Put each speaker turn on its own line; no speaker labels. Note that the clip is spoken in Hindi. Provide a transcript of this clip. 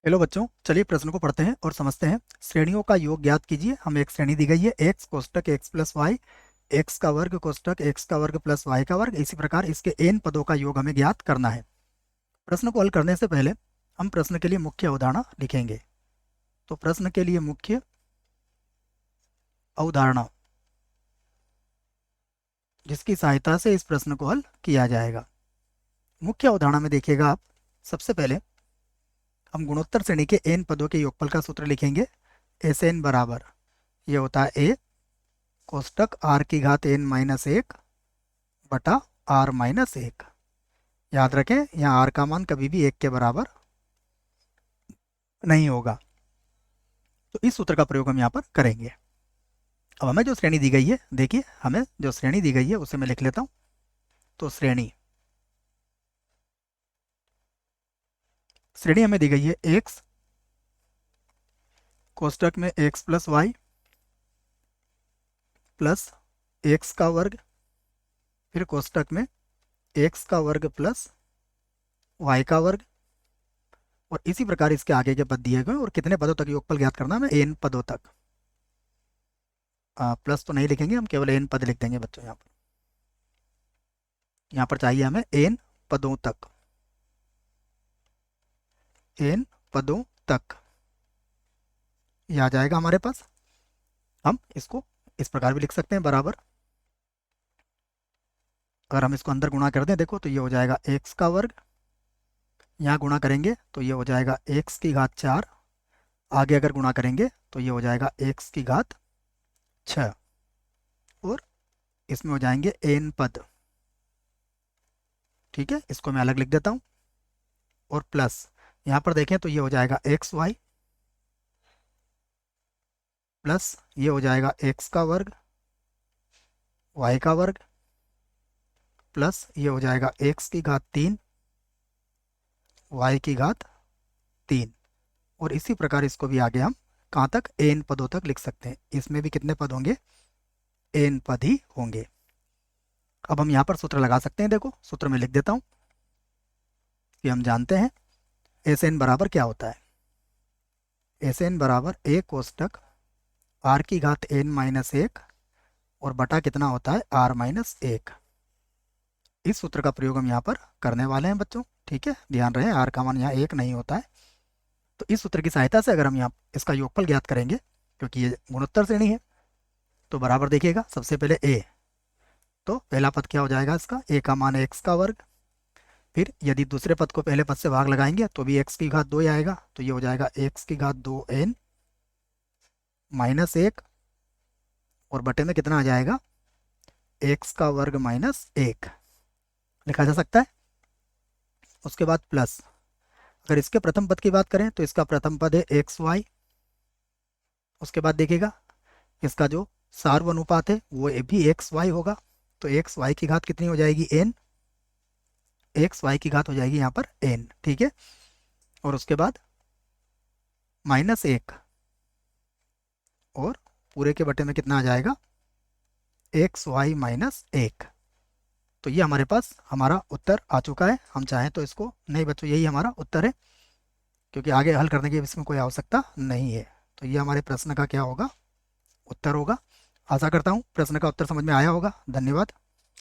हेलो बच्चों, चलिए प्रश्न को पढ़ते हैं और समझते हैं। श्रेणियों का योग ज्ञात कीजिए। हमें एक श्रेणी दी गई है एक्स कोष्टक एक्स प्लस वाई, एक्स का वर्ग कोष्टक एक्स का वर्ग प्लस वाई का वर्ग। इसी प्रकार इसके एन पदों का योग हमें ज्ञात करना है। प्रश्न को हल करने से पहले हम प्रश्न के लिए मुख्य अवधारणा लिखेंगे। तो प्रश्न के लिए मुख्य अवधारणा जिसकी सहायता से इस प्रश्न को हल किया जाएगा। मुख्य अवधारणा में देखिएगा आप, सबसे पहले हम गुणोत्तर श्रेणी के एन पदों के योगफल का सूत्र लिखेंगे। एस एन बराबर ये होता है ए कोष्टक आर की घात एन माइनस एक बटा आर माइनस एक। याद रखें, यहाँ आर का मान कभी भी एक के बराबर नहीं होगा। तो इस सूत्र का प्रयोग हम यहाँ पर करेंगे। अब हमें जो श्रेणी दी गई है, देखिए हमें जो श्रेणी दी गई है उसे मैं लिख लेता हूँ। तो श्रेणी हमें दी गई है एक्स कोष्टक में x plus y plus x का वर्ग, फिर कोष्टक में एक्स का वर्ग प्लस वाई का वर्ग, और इसी प्रकार इसके आगे के पद दिए गए और कितने पदों तक योगफल ज्ञात करना है, एन पदों तक। प्लस तो नहीं लिखेंगे, हम केवल एन पद लिख देंगे बच्चों। यहाँ पर चाहिए हमें एन पदों तक, एन पदों तक ये आ जाएगा हमारे पास। हम इसको इस प्रकार भी लिख सकते हैं बराबर। अगर हम इसको अंदर गुणा कर दें, देखो तो ये हो जाएगा एक्स का वर्ग, यहाँ गुणा करेंगे तो ये हो जाएगा एक्स की घात 4, आगे अगर गुणा करेंगे तो ये हो जाएगा एक्स की घात 6, और इसमें हो जाएंगे एन पद। ठीक है, इसको मैं अलग लिख देता हूँ। और प्लस यहाँ पर देखें तो ये हो जाएगा एक्स वाई प्लस ये हो जाएगा एक्स का वर्ग वाई का वर्ग प्लस ये हो जाएगा एक्स की घात 3 वाई की घात 3। और इसी प्रकार इसको भी आगे हम कहाँ तक, एन पदों तक लिख सकते हैं। इसमें भी कितने पद होंगे, एन पद ही होंगे। अब हम यहाँ पर सूत्र लगा सकते हैं। देखो सूत्र में लिख देता हूँ कि हम जानते हैं एस एन बराबर क्या होता है। एस एन बराबर ए कोष्टक आर की घात एन माइनस एक और बटा कितना होता है, आर माइनस एक। इस सूत्र का प्रयोग हम यहाँ पर करने वाले हैं बच्चों। ठीक है, ध्यान रहे आर का मान यहाँ एक नहीं होता है। तो इस सूत्र की सहायता से अगर हम यहाँ इसका योगफल ज्ञात करेंगे, क्योंकि ये गुणोत्तर श्रेणी है, तो बराबर देखिएगा सबसे पहले ए, तो पहला पद क्या हो जाएगा इसका, ए का मान है एक्स का वर्ग। फिर यदि दूसरे पद को पहले पद से भाग लगाएंगे तो भी एक्स की घात 2 ही आएगा, तो ये हो जाएगा एक्स की घात 2 एन माइनस एक, और बटे में कितना आ जाएगा, एक्स का वर्ग माइनस एक लिखा जा सकता है। उसके बाद प्लस, अगर इसके प्रथम पद की बात करें तो इसका प्रथम पद है एक्स वाई। उसके बाद देखिएगा इसका जो सार्वनुपात है वो भी एक्स वाई होगा, तो एक्स वाई की घात कितनी हो जाएगी, एन। एक्स वाई की घात हो जाएगी यहाँ पर एन। ठीक है, और उसके बाद माइनस एक, और पूरे के बटे में कितना आ जाएगा, एक्स वाई माइनस एक। तो ये हमारे पास हमारा उत्तर आ चुका है। हम चाहें तो इसको, नहीं बच्चों यही हमारा उत्तर है, क्योंकि आगे हल करने की इसमें कोई आवश्यकता नहीं है। तो ये हमारे प्रश्न का क्या होगा, उत्तर होगा। आशा करता हूँ प्रश्न का उत्तर समझ में आया होगा। धन्यवाद।